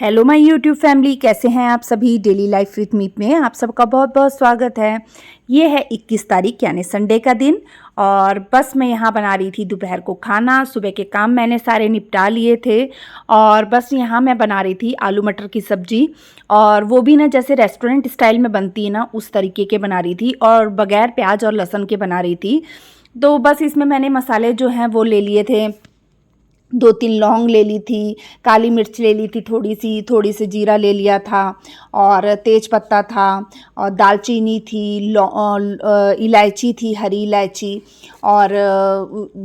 Hello my YouTube family, कैसे हैं आप सभी। डेली लाइफ विथ मीत में आप सबका बहुत बहुत स्वागत है। ये है 21 तारीख यानी संडे का दिन और बस मैं यहाँ बना रही थी दोपहर को खाना। सुबह के काम मैंने सारे निपटा लिए थे और बस यहाँ मैं बना रही थी आलू मटर की सब्जी, और वो भी ना जैसे रेस्टोरेंट स्टाइल में बनती है ना उस तरीके के बना रही थी और बगैर प्याज और लहसुन के बना रही थी। तो बस इसमें मैंने मसाले जो हैं वो ले लिए थे। 2-3 लौंग ले ली थी, काली मिर्च ले ली थी, थोड़ी सी जीरा ले लिया था और तेज पत्ता था और दालचीनी थी, इलायची थी, हरी इलायची और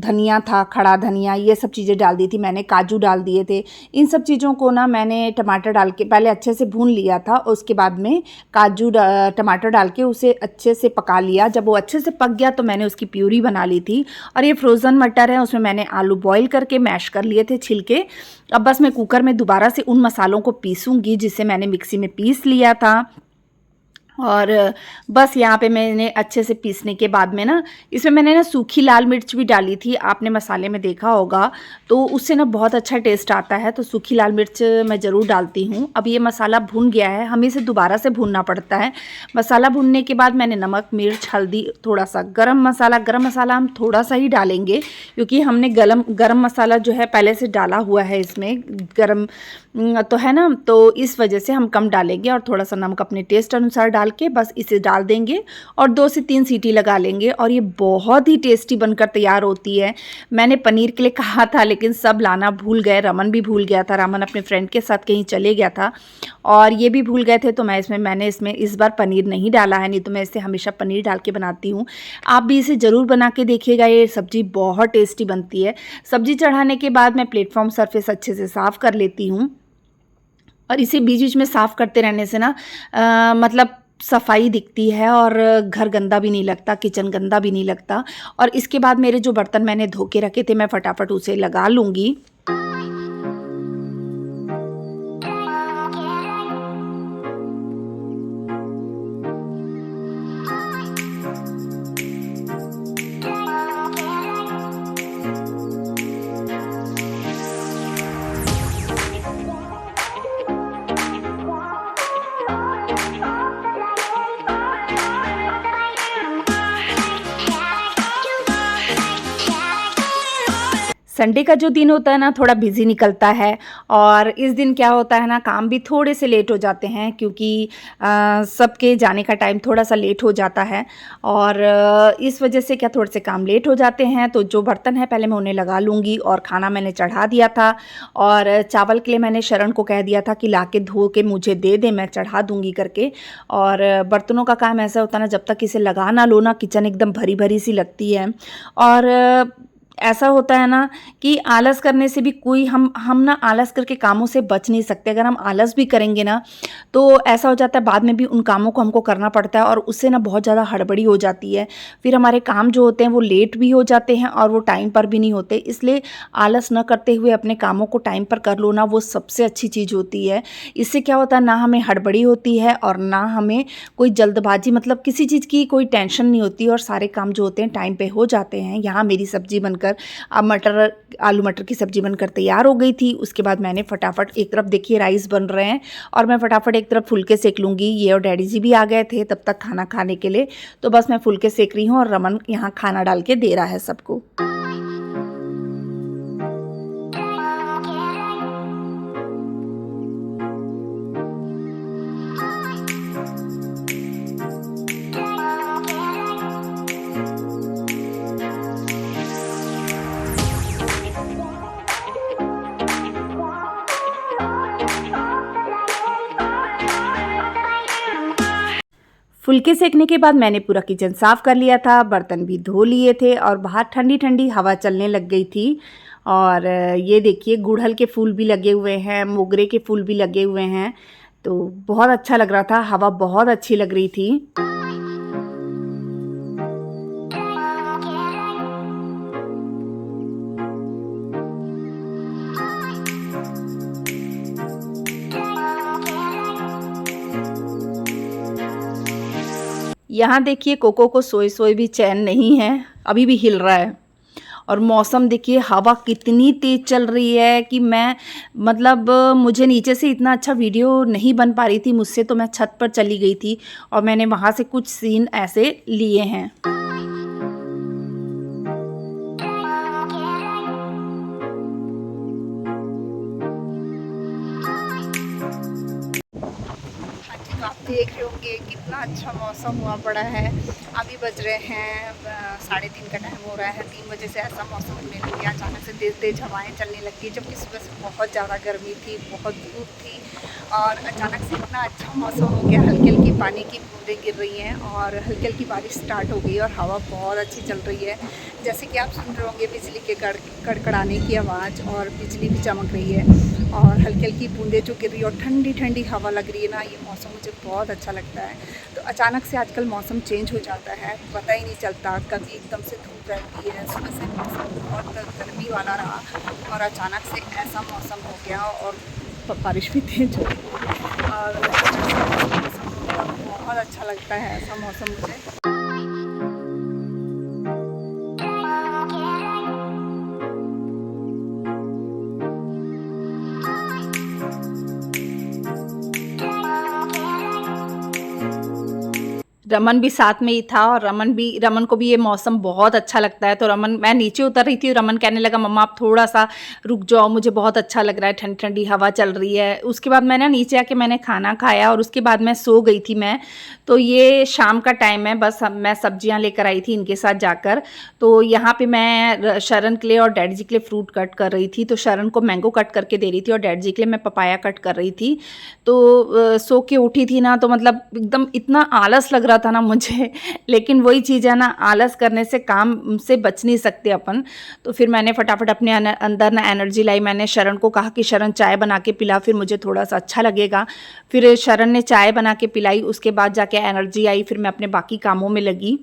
धनिया था, खड़ा धनिया, ये सब चीज़ें डाल दी थी मैंने। काजू डाल दिए थे। इन सब चीज़ों को ना मैंने टमाटर डाल के पहले अच्छे से भून लिया था, उसके बाद में काजू टमाटर डाल के उसे अच्छे से पका लिया। जब वो अच्छे से पक गया तो मैंने उसकी प्यूरी बना ली थी। और ये फ्रोज़न मटर है, उसमें मैंने आलू बॉईल करके मैश कर लिए थे छिलके। अब बस मैं कुकर में दोबारा से उन मसालों को पीसूंगी जिसे मैंने मिक्सी में पीस लिया था। और बस यहाँ पे मैंने अच्छे से पीसने के बाद में ना इसमें मैंने ना सूखी लाल मिर्च भी डाली थी, आपने मसाले में देखा होगा, तो उससे ना बहुत अच्छा टेस्ट आता है। तो सूखी लाल मिर्च मैं ज़रूर डालती हूँ। अब ये मसाला भुन गया है, हमें इसे दोबारा से भूनना पड़ता है। मसाला भुनने के बाद मैंने नमक, मिर्च, हल्दी, थोड़ा सा गरम मसाला हम थोड़ा सा ही डालेंगे क्योंकि हमने गरम मसाला जो है पहले से डाला हुआ है इसमें, गरम तो है ना, तो इस वजह से हम कम डालेंगे। और थोड़ा सा नमक अपने टेस्ट अनुसार डाल के बस इसे डाल देंगे और 2 से 3 सीटी लगा लेंगे और ये बहुत ही टेस्टी बनकर तैयार होती है। मैंने पनीर के लिए कहा था लेकिन सब लाना भूल गए, रमन भी भूल गया था, रमन अपने फ्रेंड के साथ कहीं चले गया था और ये भी भूल गए थे, तो मैंने इसमें इस बार पनीर नहीं डाला है, नहीं तो मैं इसे हमेशा पनीर डाल के बनाती हूँ। आप भी इसे ज़रूर बना के देखिएगा, ये सब्ज़ी बहुत टेस्टी बनती है। सब्ज़ी चढ़ाने के बाद मैं प्लेटफॉर्म सरफेस अच्छे से साफ़ कर लेती हूँ और इसे बीच बीच में साफ़ करते रहने से ना मतलब सफाई दिखती है और घर गंदा भी नहीं लगता, किचन गंदा भी नहीं लगता। और इसके बाद मेरे जो बर्तन मैंने धो के रखे थे मैं फटाफट उसे लगा लूँगी। संडे का जो दिन होता है ना थोड़ा बिजी निकलता है और इस दिन क्या होता है ना, काम भी थोड़े से लेट हो जाते हैं क्योंकि सबके जाने का टाइम थोड़ा सा लेट हो जाता है और इस वजह से क्या थोड़े से काम लेट हो जाते हैं। तो जो बर्तन है पहले मैं उन्हें लगा लूँगी और खाना मैंने चढ़ा दिया था और चावल के लिए मैंने शरण को कह दिया था कि ला के धो के मुझे दे दे, मैं चढ़ा दूँगी करके। और बर्तनों का काम ऐसा होता है ना, जब तक इसे लगा ना लो ना किचन एकदम भरी भरी सी लगती है। और ऐसा होता है ना कि आलस करने से भी कोई हम ना आलस करके कामों से बच नहीं सकते। अगर हम आलस भी करेंगे ना तो ऐसा हो जाता है बाद में भी उन कामों को हमको करना पड़ता है और उससे ना बहुत ज़्यादा हड़बड़ी हो जाती है। फिर हमारे काम जो होते हैं वो लेट भी हो जाते हैं और वो टाइम पर भी नहीं होते। इसलिए आलस न करते हुए अपने कामों को टाइम पर कर लो ना, वो सबसे अच्छी चीज़ होती है। इससे क्या होता है ना हमें हड़बड़ी होती है और ना हमें कोई जल्दबाजी, मतलब किसी चीज़ की कोई टेंशन नहीं होती और सारे काम जो होते हैं टाइम पे हो जाते हैं। यहाँ मेरी सब्जी बनकर अब आलू मटर की सब्जी बनकर तैयार हो गई थी। उसके बाद मैंने फटाफट एक तरफ देखिए राइस बन रहे हैं और मैं फटाफट एक तरफ फुलके सेक लूँगी। ये और डैडी जी भी आ गए थे तब तक खाना खाने के लिए, तो बस मैं फुलके सेक रही हूँ और रमन यहाँ खाना डाल के दे रहा है सबको। फुलके सेकने के बाद मैंने पूरा किचन साफ़ कर लिया था, बर्तन भी धो लिए थे और बाहर ठंडी ठंडी हवा चलने लग गई थी। और ये देखिए गुड़हल के फूल भी लगे हुए हैं, मोगरे के फूल भी लगे हुए हैं, तो बहुत अच्छा लग रहा था, हवा बहुत अच्छी लग रही थी। यहाँ देखिए कोको को सोए सोए भी चैन नहीं है, अभी भी हिल रहा है और मौसम देखिए, हवा कितनी तेज़ चल रही है कि मैं मतलब मुझे नीचे से इतना अच्छा वीडियो नहीं बन पा रही थी मुझसे, तो मैं छत पर चली गई थी और मैंने वहाँ से कुछ सीन ऐसे लिए हैं। तो आप देख रहे होंगे कितना अच्छा मौसम हुआ पड़ा है। अभी बज रहे हैं 3:30 का टाइम हो रहा है। 3 बजे से ऐसा मौसम होने लग गया, अचानक से तेज़ तेज़ हवाएं चलने लगी, जबकि सुबह से बहुत ज़्यादा गर्मी थी, बहुत धूप थी और अचानक से इतना अच्छा मौसम हो गया। हल्की हल्की पानी की बूंदें गिर रही हैं और हल्की हल्की बारिश स्टार्ट हो गई और हवा बहुत अच्छी चल रही है। जैसे कि आप सुन रहे होंगे बिजली के कड़कड़ाने की आवाज़ और बिजली भी चमक रही है और हल्की हल्की बूंदें जो गिर रही है और ठंडी ठंडी हवा लग रही है ना, ये मौसम मुझे बहुत अच्छा लगता है। तो अचानक से आजकल मौसम चेंज हो जाता है, पता ही नहीं चलता, कभी एकदम से धूप रहती है, सुबह से मौसम बहुत गर्मी वाला रहा और अचानक से ऐसा मौसम हो गया और बारिश भी तेज हो गई और अचानक से मौसम हो गया। बहुत अच्छा लगता है ऐसा मौसम मुझे। रमन भी साथ में ही था और रमन को भी ये मौसम बहुत अच्छा लगता है। तो मैं नीचे उतर रही थी, रमन कहने लगा मम्मा आप थोड़ा सा रुक जाओ, मुझे बहुत अच्छा लग रहा है, ठंडी ठंडी हवा चल रही है। उसके बाद मैंने नीचे आके मैंने खाना खाया और उसके बाद मैं सो गई थी मैं। तो ये शाम का टाइम है, बस मैं सब्जियां लेकर आई थी इनके साथ जाकर। तो यहाँ पे मैं शरण के लिए और डैडी जी के लिए फ्रूट कट कर रही थी। तो शरण को मैंगो कट करके दे रही थी और डैडी जी के लिए मैं पपाया कट कर रही थी। तो सो के उठी थी ना, तो मतलब एकदम इतना आलस लग रहा था ना मुझे लेकिन वही चीज़ है ना, आलस करने से काम से बच नहीं सकते अपन। तो फिर मैंने फटाफट अपने अंदर ना एनर्जी लाई। मैंने शरण को कहा कि शरण चाय बना के पिला, फिर मुझे थोड़ा सा अच्छा लगेगा। फिर शरण ने चाय बना के पिलाई, उसके बाद जाके एनर्जी आई, फिर मैं अपने बाकी कामों में लगी।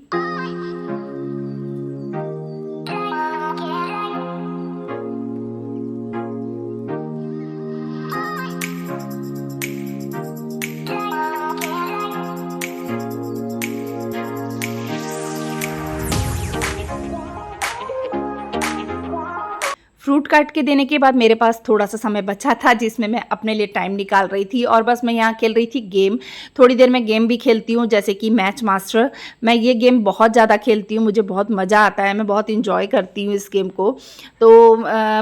फ्रूट काट के देने के बाद मेरे पास थोड़ा सा समय बचा था जिसमें मैं अपने लिए टाइम निकाल रही थी और बस मैं यहाँ खेल रही थी गेम। थोड़ी देर मैं गेम भी खेलती हूँ जैसे कि मैच मास्टर। मैं ये गेम बहुत ज़्यादा खेलती हूँ, मुझे बहुत मज़ा आता है, मैं बहुत इंजॉय करती हूँ इस गेम को। तो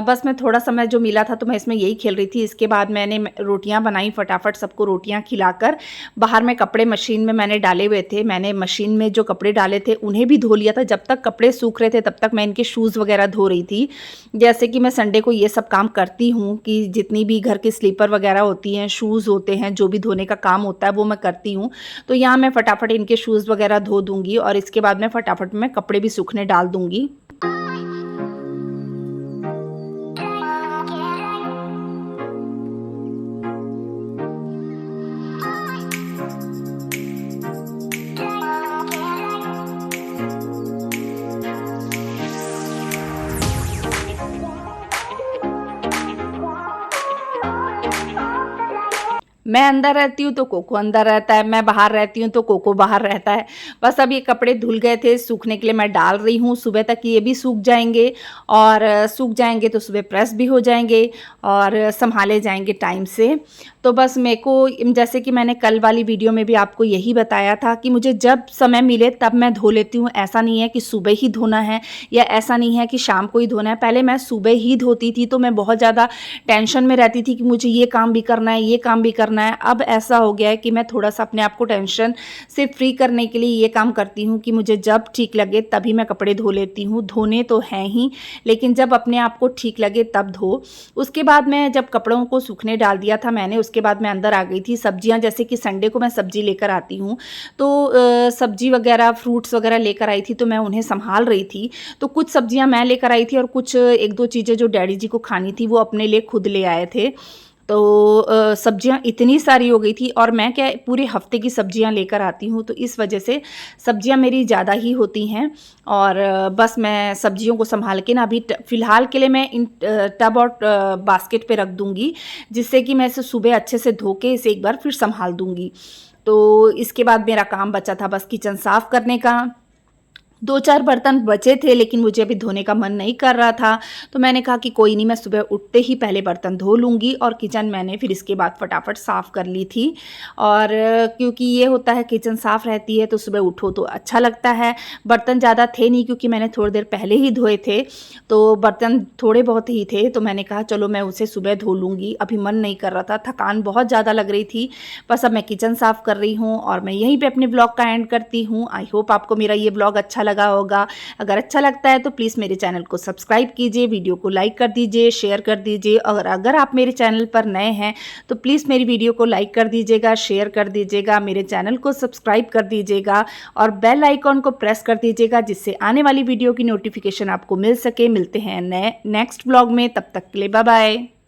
बस मैं थोड़ा समय जो मिला था तो मैं इसमें यही खेल रही थी। इसके बाद मैंने रोटियाँ बनाई, फटाफट सबको रोटियाँ खिलाकर बाहर में कपड़े मशीन में मैंने डाले हुए थे। मैंने मशीन में जो कपड़े डाले थे उन्हें भी धो लिया था। जब तक कपड़े सूख रहे थे तब तक मैं इनके शूज़ वगैरह धो रही थी। जैसे कि मैं संडे को ये सब काम करती हूँ कि जितनी भी घर के स्लीपर वगैरह होती हैं, शूज़ होते हैं, जो भी धोने का काम होता है वो मैं करती हूँ। तो यहाँ मैं फटाफट इनके शूज़ वगैरह धो दूँगी और इसके बाद मैं फटाफट में कपड़े भी सूखने डाल दूँगी। मैं अंदर रहती हूँ तो कोको अंदर रहता है, मैं बाहर रहती हूँ तो कोको बाहर रहता है। बस अब ये कपड़े धुल गए थे, सूखने के लिए मैं डाल रही हूँ। सुबह तक ये भी सूख जाएंगे और सूख जाएंगे तो सुबह प्रेस भी हो जाएंगे और संभाले जाएंगे टाइम से। तो बस मेरे को, जैसे कि मैंने कल वाली वीडियो में भी आपको यही बताया था कि मुझे जब समय मिले तब मैं धो लेती हूँ। ऐसा नहीं है कि सुबह ही धोना है या ऐसा नहीं है कि शाम को ही धोना है। पहले मैं सुबह ही धोती थी तो मैं बहुत ज़्यादा टेंशन में रहती थी कि मुझे ये काम भी करना है, ये काम भी करना है। अब ऐसा हो गया है कि मैं थोड़ा सा अपने आप को टेंशन से फ्री करने के लिए ये काम करती हूँ कि मुझे जब ठीक लगे तभी मैं कपड़े धो लेती हूँ। धोने तो हैं ही, लेकिन जब अपने आप को ठीक लगे तब धो। उसके बाद मैं जब कपड़ों को सूखने डाल दिया था मैंने, उसके बाद मैं अंदर आ गई थी। सब्जियां, जैसे कि संडे को मैं सब्जी लेकर आती हूँ तो सब्जी वगैरह फ्रूट्स वगैरह लेकर आई थी तो मैं उन्हें संभाल रही थी। तो कुछ सब्जियां मैं लेकर आई थी और कुछ एक दो चीज़ें जो डैडी जी को खानी थी वो अपने लिए खुद ले आए थे। तो सब्जियां इतनी सारी हो गई थी और मैं क्या पूरे हफ्ते की सब्जियां लेकर आती हूँ, तो इस वजह से सब्जियां मेरी ज़्यादा ही होती हैं। और बस मैं सब्जियों को संभाल के ना अभी फ़िलहाल के लिए मैं इन टब और बास्केट पे रख दूँगी, जिससे कि मैं इसे सुबह अच्छे से धो के इसे एक बार फिर संभाल दूँगी। तो इसके बाद मेरा काम बचा था बस किचन साफ़ करने का। 2-4 बर्तन बचे थे, लेकिन मुझे अभी धोने का मन नहीं कर रहा था, तो मैंने कहा कि कोई नहीं, मैं सुबह उठते ही पहले बर्तन धो लूँगी। और किचन मैंने फिर इसके बाद फटाफट साफ़ कर ली थी। और क्योंकि ये होता है किचन साफ़ रहती है तो सुबह उठो तो अच्छा लगता है। बर्तन ज़्यादा थे नहीं क्योंकि मैंने थोड़ी देर पहले ही धोए थे, तो बर्तन थोड़े बहुत ही थे, तो मैंने कहा चलो मैं उसे सुबह धो लूँगी। अभी मन नहीं कर रहा था, थकान बहुत ज़्यादा लग रही थी। बस अब मैं किचन साफ़ कर रही हूँ और मैं यहीं पे अपने ब्लॉग का एंड करती हूँ। आई होप आपको मेरा ये ब्लॉग अच्छा लगा होगा। अगर अच्छा लगता है तो प्लीज़ मेरे चैनल को सब्सक्राइब कीजिए, वीडियो को लाइक कर दीजिए, शेयर कर दीजिए। और अगर आप मेरे चैनल पर नए हैं तो प्लीज़ मेरी वीडियो को लाइक कर दीजिएगा, शेयर कर दीजिएगा, मेरे चैनल को सब्सक्राइब कर दीजिएगा और बेल आइकॉन को प्रेस कर दीजिएगा, जिससे आने वाली वीडियो की नोटिफिकेशन आपको मिल सके। मिलते हैं नेक्स्ट ब्लॉग में, तब तक के लिए बाय बाय।